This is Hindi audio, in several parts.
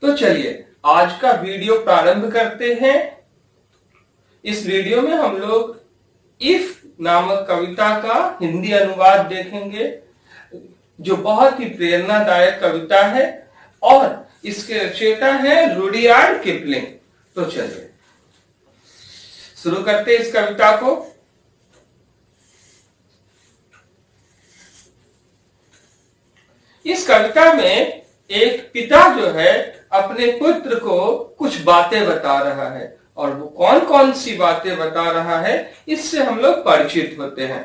तो चलिए आज का वीडियो प्रारंभ करते हैं। इस वीडियो में हम लोग इफ नामक कविता का हिंदी अनुवाद देखेंगे, जो बहुत ही प्रेरणादायक कविता है और इसके रचयिता हैं रुडयार्ड किपलिंग। तो चलिए शुरू करते हैं इस कविता को। इस कविता में एक पिता जो है अपने पुत्र को कुछ बातें बता रहा है, और वो कौन कौन सी बातें बता रहा है इससे हम लोग परिचित होते हैं।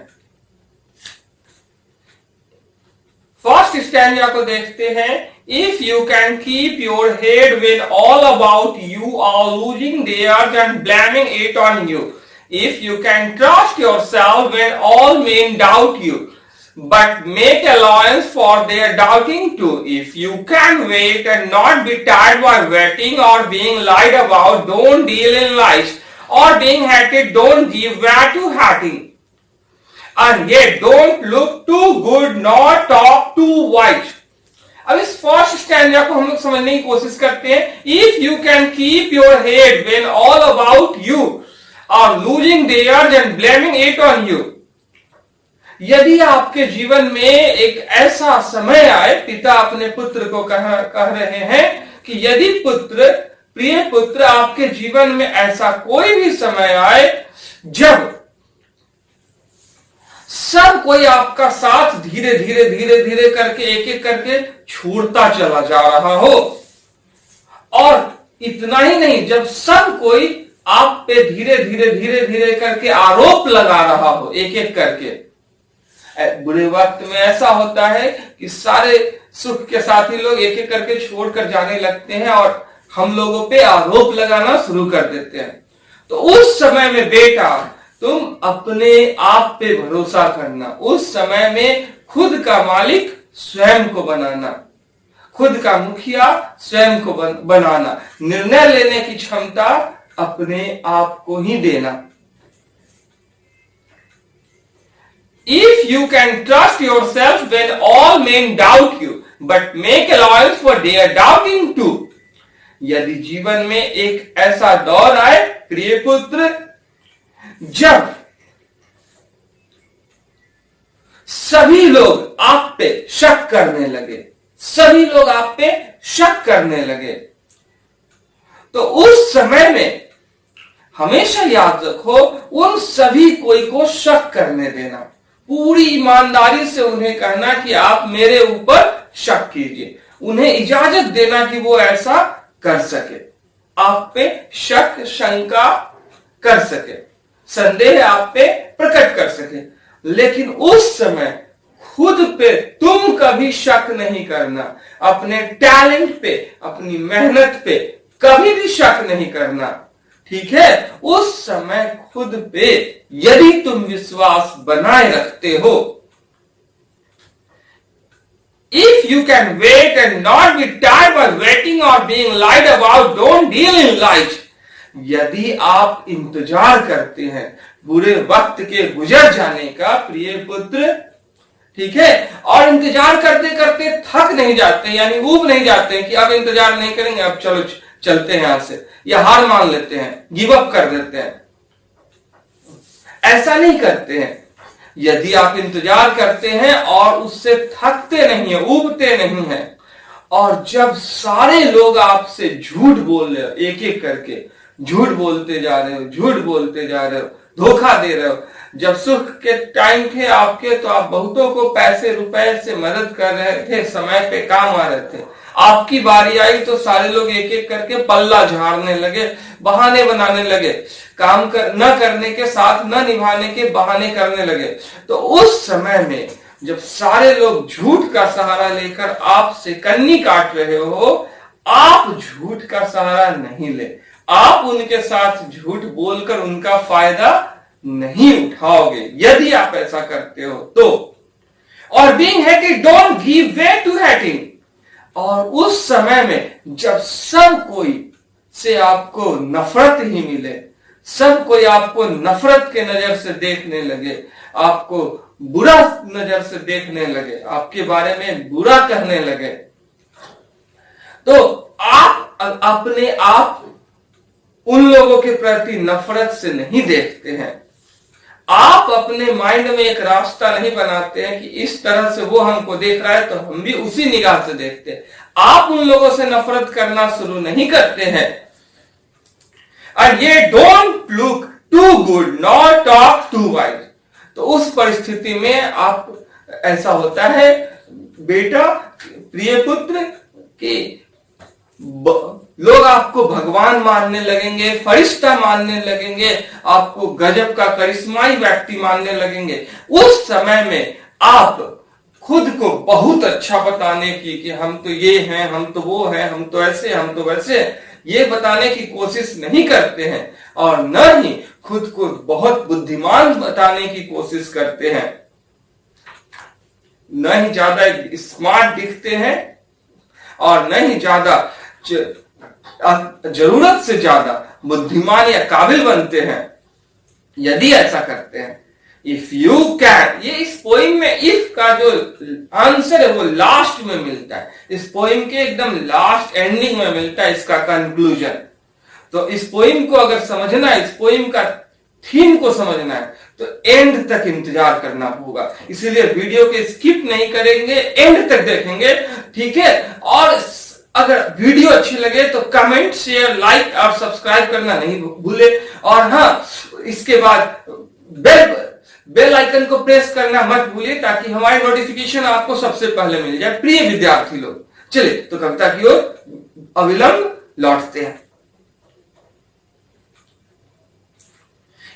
फर्स्ट स्टैंजा को देखते हैं। If you can keep your head when all about you are losing theirs and blaming it on you, if you can trust yourself when all men doubt you, but make allowance for their doubting too, if you can wait and not be tired by waiting or being lied about, don't deal in lies, or being hated, don't give way to hating, and yet don't look too good nor talk too wise. अब इस फर्स्ट स्टैंजा को हम लोग समझने की कोशिश करते हैं। If you can keep your head when all about you are losing theirs and blaming it on you, यदि आपके जीवन में एक ऐसा समय आए, पिता अपने पुत्र को कह रहे हैं कि यदि प्रिय पुत्र, आपके जीवन में ऐसा कोई भी समय आए जब सब कोई आपका साथ धीरे धीरे करके एक एक करके छोड़ता चला जा रहा हो, और इतना ही नहीं, जब सब कोई आप पे धीरे धीरे करके आरोप लगा रहा हो एक एक करके। बुरे वक्त में ऐसा होता है कि सारे सुख के साथी लोग एक एक करके छोड़कर जाने लगते हैं और हम लोगों पे आरोप लगाना शुरू कर देते हैं। तो उस समय में बेटा, तुम अपने आप पे भरोसा करना। उस समय में खुद का मालिक स्वयं को बनाना, खुद का मुखिया स्वयं को बनाना, निर्णय लेने की क्षमता अपने आप को ही देना। If you can trust yourself when all men doubt you, but make allowance for their doubting too. यदि जीवन में एक ऐसा दौर आए प्रिय पुत्र, जब सभी लोग आप पे शक करने लगे, सभी लोग आप पे शक करने लगे, तो उस समय में हमेशा याद रखो, उन सभी कोई को शक करने देना। पूरी ईमानदारी से उन्हें कहना कि आप मेरे ऊपर शक कीजिए, उन्हें इजाजत देना कि वो ऐसा कर सके, आप पे शक शंका कर सके, संदेह आप पे प्रकट कर सके। लेकिन उस समय खुद पे तुम कभी शक नहीं करना, अपने टैलेंट पे, अपनी मेहनत पे कभी भी शक नहीं करना, ठीक है। उस समय खुद पे यदि तुम विश्वास बनाए रखते हो, if you can wait and not be tired by waiting or being lied about, don't deal in lies. यदि आप इंतजार करते हैं बुरे वक्त के गुजर जाने का प्रिय पुत्र, ठीक है, और इंतजार करते करते थक नहीं जाते, यानी ऊब नहीं जाते कि अब इंतजार नहीं करेंगे, अब चलो चलते हैं यहां से, या हार मान लेते हैं, गिव अप कर देते हैं, ऐसा नहीं करते हैं। यदि आप इंतजार करते हैं और उससे थकते नहीं है, ऊबते नहीं है, और जब सारे लोग आपसे झूठ बोल रहे हो, एक एक करके झूठ बोलते जा रहे हो, झूठ बोलते जा रहे हो, धोखा दे रहे हो। जब सुख के टाइम थे आपके, तो आप बहुतों को पैसे रुपए से मदद कर रहे थे, समय पे काम आ रहे थे। आपकी बारी आई तो सारे लोग एक एक करके पल्ला झाड़ने लगे, बहाने बनाने लगे, काम न करने के साथ न निभाने के बहाने करने लगे। तो उस समय में जब सारे लोग झूठ का सहारा लेकर आपसे कन्नी काट रहे हो, आप झूठ का सहारा नहीं ले, आप उनके साथ झूठ बोलकर उनका फायदा नहीं उठाओगे। यदि आप ऐसा करते हो तो, और being hated, don't give way to hating, और उस समय में जब सब कोई से आपको नफरत ही मिले, सब कोई आपको नफरत के नजर से देखने लगे, आपको बुरा नजर से देखने लगे, आपके बारे में बुरा कहने लगे, तो आप अपने आप उन लोगों के प्रति नफरत से नहीं देखते हैं। आप अपने माइंड में एक रास्ता नहीं बनाते हैं कि इस तरह से वो हमको देख रहा है तो हम भी उसी निगाह से देखते हैं। आप उन लोगों से नफरत करना शुरू नहीं करते हैं। और ये don't look too good not talk too wise. तो उस परिस्थिति में आप ऐसा होता है बेटा, प्रिय पुत्र, कि लोग आपको भगवान मानने लगेंगे, फरिश्ता मानने लगेंगे, आपको गजब का करिश्माई व्यक्ति मानने लगेंगे। उस समय में आप खुद को बहुत अच्छा बताने की कि हम तो ये हैं, हम तो वो हैं, हम तो ऐसे, हम तो वैसे, ये बताने की कोशिश नहीं करते हैं और न ही खुद को बहुत बुद्धिमान बताने की कोशिश करते हैं, न ही ज्यादा स्मार्ट दिखते हैं और न ही ज्यादा जरूरत से ज्यादा बुद्धिमान या काबिल बनते हैं। यदि ऐसा करते हैं, इफ यू कैन, ये इस पोइम में इफ का जो आंसर है वो लास्ट में मिलता है, इस पोइम के एकदम लास्ट एंडिंग में मिलता है इसका कंक्लूजन। तो इस पोइम को अगर समझना है, इस पोइम का थीम को समझना है तो एंड तक इंतजार करना होगा। इसीलिए वीडियो के स्किप नहीं करेंगे, एंड तक देखेंगे, ठीक है। और अगर वीडियो अच्छी लगे तो कमेंट, शेयर, लाइक और सब्सक्राइब करना नहीं भूले। और हाँ, इसके बाद बेल आइकन को प्रेस करना मत भूलिए ताकि हमारी नोटिफिकेशन आपको सबसे पहले मिल जाए। प्रिय विद्यार्थी लोग, चलिए तो कविता की ओर अविलंब लौटते हैं।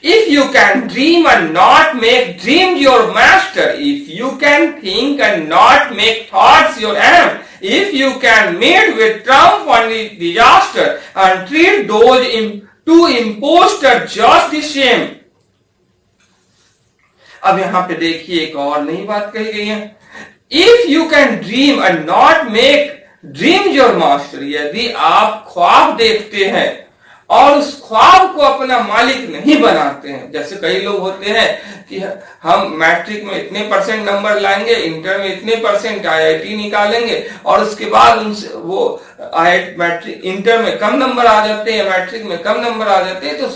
If you can dream and not make dreams your master, if you can think and not make thoughts your aim, if you can meet with triumph and disaster and treat those to imposter just the same। अब यहां पे देखिए एक और नई बात कही गई है। If you can dream and not make dreams your master, यदि आप ख्वाब देखते हैं और उस ख्वाब को अपना मालिक नहीं बनाते हैं, जैसे कई लोग होते हैं कि हम मैट्रिक में इतने परसेंट नंबर लाएंगे, इंटर में इतने परसेंट, आईआईटी निकालेंगे और उसके बाद उनसे वो मैट्रिक इंटर में कम नंबर आ जाते हैं, मैट्रिक में कम नंबर आ जाते हैं तो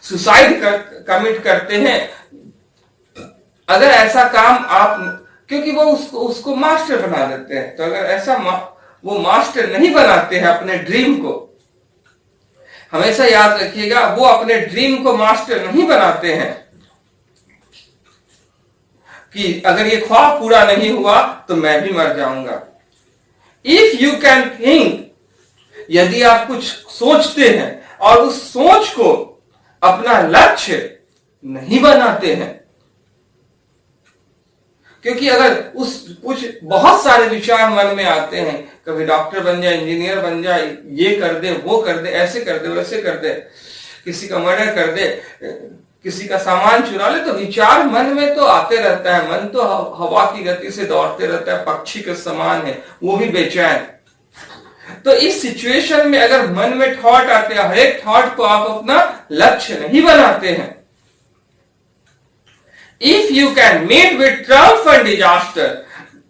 सुसाइड कमिट करते हैं। अगर ऐसा काम आप, क्योंकि वो उसको मास्टर बना देते हैं, तो अगर ऐसा वो मास्टर नहीं बनाते हैं अपने ड्रीम को, हमेशा याद रखिएगा, वो अपने ड्रीम को मास्टर नहीं बनाते हैं कि अगर ये ख्वाब पूरा नहीं हुआ तो मैं भी मर जाऊंगा। इफ यू कैन थिंक, यदि आप कुछ सोचते हैं और उस सोच को अपना लक्ष्य नहीं बनाते हैं, क्योंकि अगर कुछ बहुत सारे विचार मन में आते हैं, कभी डॉक्टर बन जाए, इंजीनियर बन जाए, ये कर दे, वो कर दे, ऐसे कर दे, वैसे कर दे, किसी का मर्डर कर दे, किसी का सामान चुरा ले, तो विचार मन में तो आते रहता है। मन तो हवा की गति से दौड़ते रहता है, पक्षी के समान है, वो भी बेचैन। तो इस सिचुएशन में अगर मन में थॉट आते हैं, हर एक थॉट को आप अपना लक्ष्य नहीं बनाते हैं। If you can meet with triumph and disaster,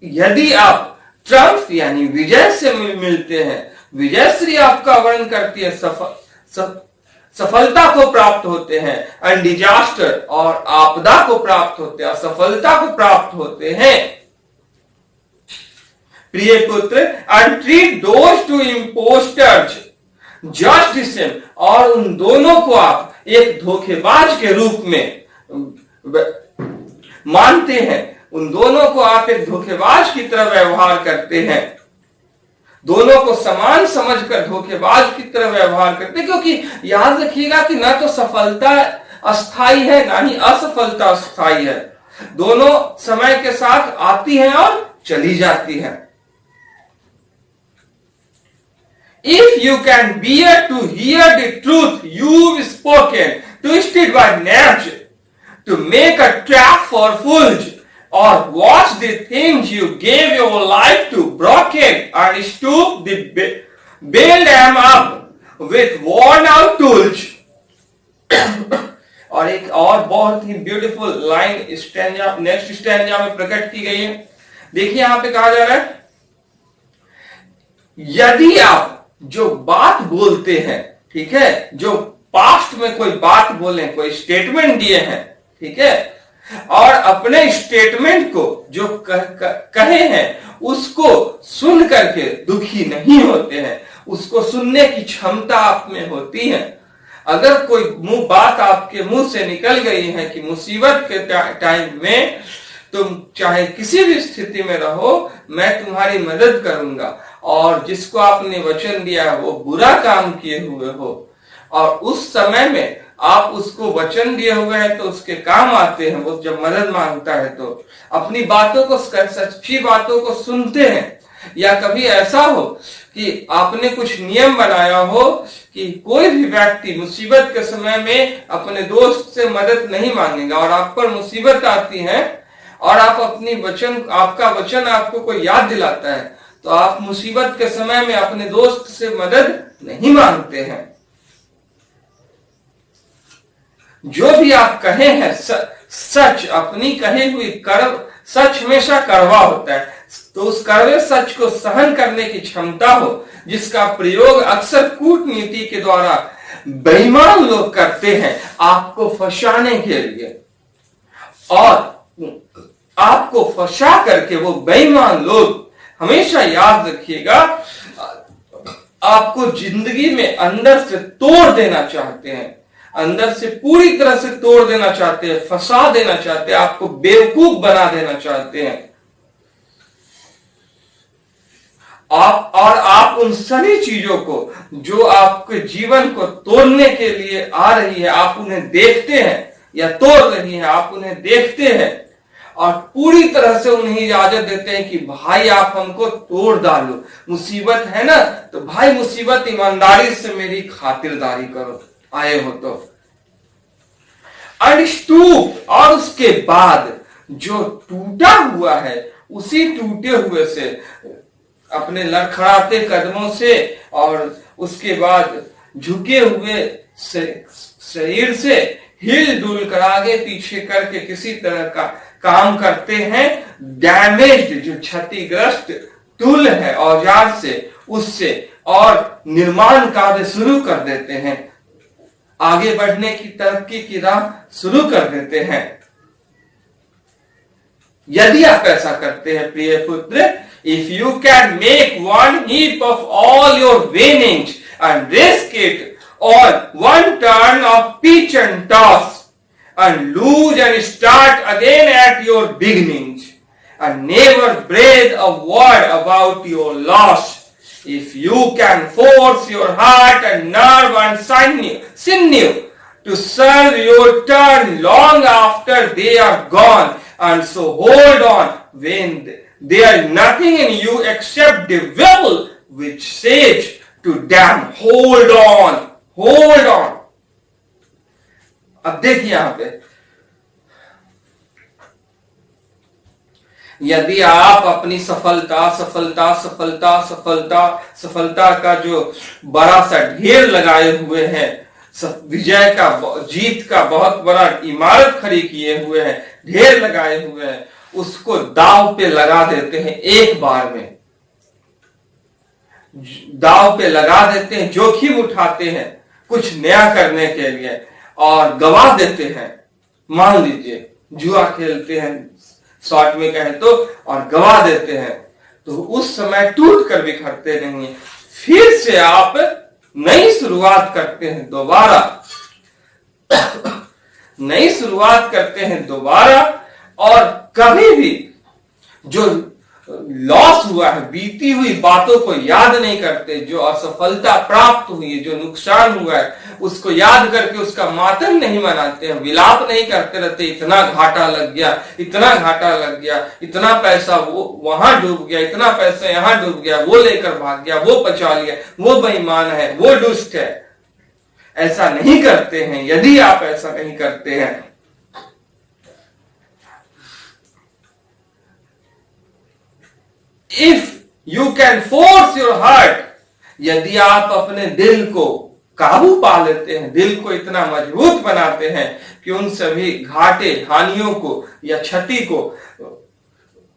यदि आप ट्रम्फ यानी विजय से मिलते हैं, विजयश्री आपका वर्ण करती है, सफलता को प्राप्त होते हैं, एंड डिजास्टर और आपदा को प्राप्त होते हैं, असफलता को प्राप्त होते हैं, प्रिय पुत्र, and treat those two impostors just the same, और उन दोनों को आप एक धोखेबाज के रूप में मानते हैं, उन दोनों को आप एक धोखेबाज की तरह व्यवहार करते हैं, दोनों को समान समझकर धोखेबाज की तरह व्यवहार करते हैं। क्योंकि याद रखिएगा कि ना तो सफलता अस्थाई है, ना ही असफलता अस्थाई है, दोनों समय के साथ आती हैं और चली जाती हैं। If you can bear to hear the truth you've spoken, twisted by knaves, to make a trap for fools, or watch the things you gave your life to broken and stoop the build them up with worn out tools। और एक और बहुत ही beautiful line stanza, next stanza में प्रकट की गई है। देखिए यहां पे कहा जा रहा है, यदि आप जो बात बोलते हैं, ठीक है, जो पास्ट में कोई बात बोले, कोई स्टेटमेंट दिए हैं, ठीक है, और अपने स्टेटमेंट को जो कहे हैं उसको सुन करके दुखी नहीं होते हैं, उसको सुनने की क्षमता आप में होती है। अगर कोई बात आपके मुंह से निकल गई है कि मुसीबत के टाइम में तुम चाहे किसी भी स्थिति में रहो, मैं तुम्हारी मदद करूंगा, और जिसको आपने वचन दिया है वो बुरा काम किए हुए हो, और उस समय में आप उसको वचन दिए हुए हैं तो उसके काम आते हैं, वो जब मदद मांगता है तो अपनी बातों को, सच्ची बातों को सुनते हैं। या कभी ऐसा हो कि आपने कुछ नियम बनाया हो कि कोई भी व्यक्ति मुसीबत के समय में अपने दोस्त से मदद नहीं मांगेगा, और आप पर मुसीबत आती है और आप आपका वचन आपको कोई याद दिलाता है, तो आप मुसीबत के समय में अपने दोस्त से मदद नहीं मांगते हैं। जो भी आप कहे हैं सच, अपनी कही हुई सच हमेशा कड़वा होता है, तो उस कड़वे सच को सहन करने की क्षमता हो, जिसका प्रयोग अक्सर कूटनीति के द्वारा बेईमान लोग करते हैं आपको फंसाने के लिए, और आपको फंसा करके वो बेईमान लोग, हमेशा याद रखिएगा, आपको जिंदगी में अंदर से तोड़ देना चाहते हैं, अंदर से पूरी तरह से तोड़ देना चाहते हैं, फंसा देना चाहते हैं, आपको बेवकूफ बना देना चाहते हैं। आप उन सभी चीजों को जो आपके जीवन को तोड़ने के लिए आ रही है, आप उन्हें देखते हैं, या तोड़ रही है, आप उन्हें देखते हैं और पूरी तरह से उन्हें इजाजत देते हैं कि भाई आप हमको तोड़ डालो, मुसीबत है ना, तो भाई मुसीबत ईमानदारी से मेरी खातिरदारी करो, आए हो तो। अनस्तूप, और उसके बाद जो टूटा हुआ है, उसी टूटे हुए से अपने लड़खड़ाते कदमों से और उसके बाद झुके हुए शरीर से हिल डुल कर आगे पीछे करके किसी तरह का काम करते हैं। डैमेज्ड, जो क्षतिग्रस्त टूल है औजार से, उससे और निर्माण कार्य शुरू कर देते हैं, आगे बढ़ने की तरक्की की राह शुरू कर देते हैं। यदि आप ऐसा करते हैं प्रिय पुत्र, if you can make one heap of all your winnings and risk it on one turn of pitch and toss, and lose and start again at your beginnings, and never breathe a word about your loss, if you can force your heart and nerve and sinew to serve your turn long after they are gone, and so hold on when there is nothing in you except the will which says to them, hold on, hold on. अब देखिए यहां पे, यदि आप अपनी सफलता का जो बड़ा सा ढेर लगाए हुए हैं, विजय का, जीत का बहुत बड़ा इमारत खड़ी किए हुए हैं, ढेर लगाए हुए हैं, उसको दांव पे लगा देते हैं, एक बार में दांव पे लगा देते हैं, जोखिम उठाते हैं कुछ नया करने के लिए और गवा देते हैं। मान लीजिए जुआ खेलते हैं, शॉर्ट में कहें तो, और गवा देते हैं, तो उस समय टूट कर बिखरते नहीं, फिर से आप नई शुरुआत करते हैं दोबारा, नई शुरुआत करते हैं दोबारा, और कभी भी जो लॉस हुआ है, बीती हुई बातों को याद नहीं करते, जो असफलता प्राप्त हुई है, जो नुकसान हुआ है, उसको याद करके उसका मातम नहीं मनाते हैं, विलाप नहीं करते रहते, इतना घाटा लग गया, इतना घाटा लग गया, इतना पैसा वो वहां डूब गया, इतना पैसा यहां डूब गया, वो लेकर भाग गया, वो पचा लिया, वो बेईमान है, वो दुष्ट है। ऐसा नहीं करते हैं। यदि आप ऐसा नहीं करते हैं, If you can force your heart, यदि आप अपने दिल को काबू पा लेते हैं, दिल को इतना मजबूत बनाते हैं कि उन सभी घाटे, हानियों को या क्षति को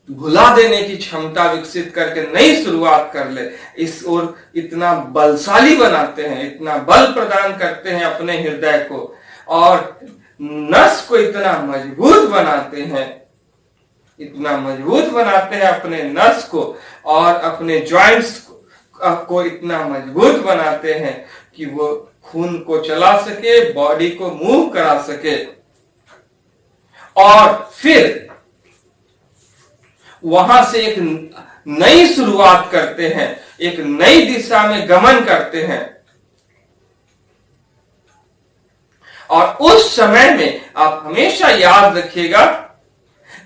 भुला देने की क्षमता विकसित करके नई शुरुआत कर ले, इस ओर इतना बलशाली बनाते हैं, इतना बल प्रदान करते हैं अपने हृदय को, और नस को इतना मजबूत बनाते हैं, इतना मजबूत बनाते हैं अपने नस को, और अपने जॉइंट्स को इतना मजबूत बनाते हैं कि वो खून को चला सके, बॉडी को मूव करा सके, और फिर वहां से एक नई शुरुआत करते हैं, एक नई दिशा में गमन करते हैं। और उस समय में आप हमेशा याद रखिएगा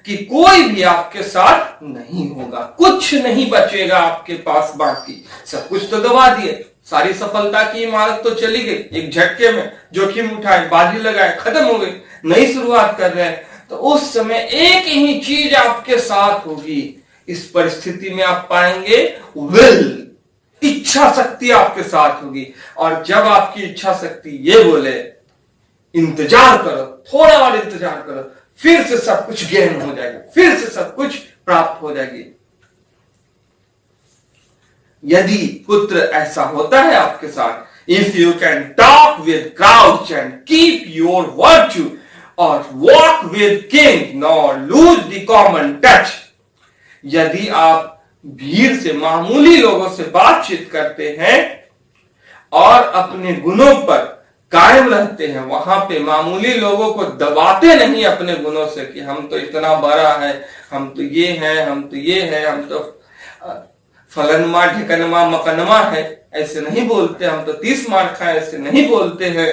कि कोई भी आपके साथ नहीं होगा, कुछ नहीं बचेगा आपके पास बाकी, सब कुछ तो दबा दिए, सारी सफलता की इमारत तो चली गई, एक झटके में जोखिम उठाए, बाजी लगाए, खत्म हो गई, नई शुरुआत कर रहे हैं। तो उस समय एक ही चीज आपके साथ होगी, इस परिस्थिति में आप पाएंगे विल, इच्छा शक्ति आपके साथ होगी। और जब आपकी इच्छा शक्ति ये बोले इंतजार करो, थोड़ा और इंतजार करो, फिर से सब कुछ गेन हो जाएगा, फिर से सब कुछ प्राप्त हो जाएगी। यदि पुत्र ऐसा होता है आपके साथ, if you can talk with crowds and keep your virtue or walk with king nor lose the common touch, यदि आप भीड़ से, मामूली लोगों से बातचीत करते हैं और अपने गुणों पर कायम रहते हैं, वहां पे मामूली लोगों को दबाते नहीं अपने गुणों से कि हम तो इतना बड़ा है, हम तो ये है, हम तो ये है, हम तो फलनमा ढिकनमा मकनमा है, ऐसे नहीं बोलते, हम तो 30 मार खाए, ऐसे नहीं बोलते हैं।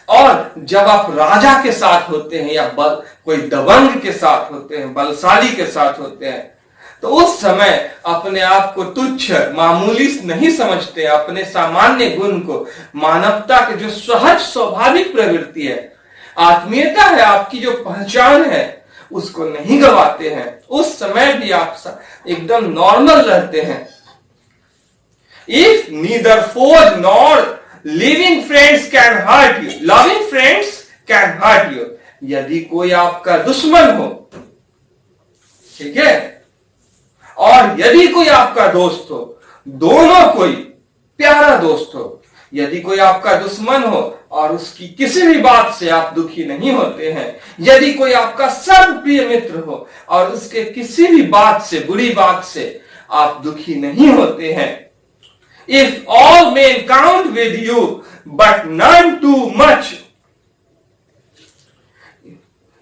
और जब आप राजा के साथ होते हैं या कोई दबंग के साथ होते हैं, बलशाली के साथ होते हैं, तो उस समय अपने आप को तुच्छ, मामूली नहीं समझते, अपने सामान्य गुण को, मानवता के जो सहज स्वाभाविक प्रवृत्ति है, आत्मीयता है, आपकी जो पहचान है, उसको नहीं गवाते हैं। उस समय भी आप एकदम नॉर्मल रहते हैं। If neither foes nor living friends can hurt you, loving friends can hurt you, यदि कोई आपका दुश्मन हो, ठीक है, और यदि कोई आपका दोस्त हो, दोनों कोई प्यारा दोस्त हो, यदि कोई आपका दुश्मन हो और उसकी किसी भी बात से आप दुखी नहीं होते हैं, यदि कोई आपका सर्वप्रिय मित्र हो और उसके किसी भी बात से, बुरी बात से आप दुखी नहीं होते हैं, if all men count with you but none too much,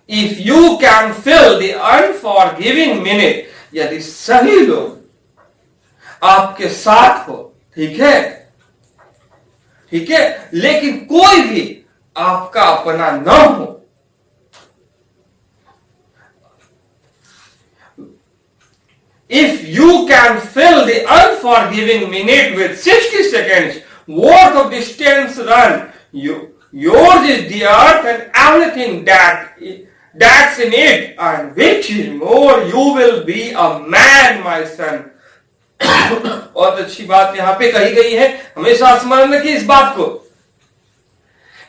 if you can fill the unforgiving minute, यदि सही लोग आपके साथ हो, ठीक है, ठीक है, लेकिन कोई भी आपका अपना न हो, if you can fill the unforgiving minute with 60 seconds worth of distance run, yours is the earth and everything that's in it, and which is more, you will be a man, my son. बहुत अच्छी बात यहां पे कही गई है, हमेशा स्मरण रखिए इस बात को।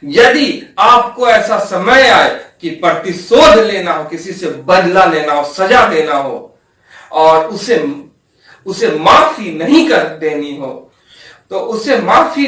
यदि आपको ऐसा समय आए कि प्रतिशोध लेना हो, किसी से बदला लेना हो, सजा देना हो, और उसे माफी नहीं कर देनी हो, तो उसे माफी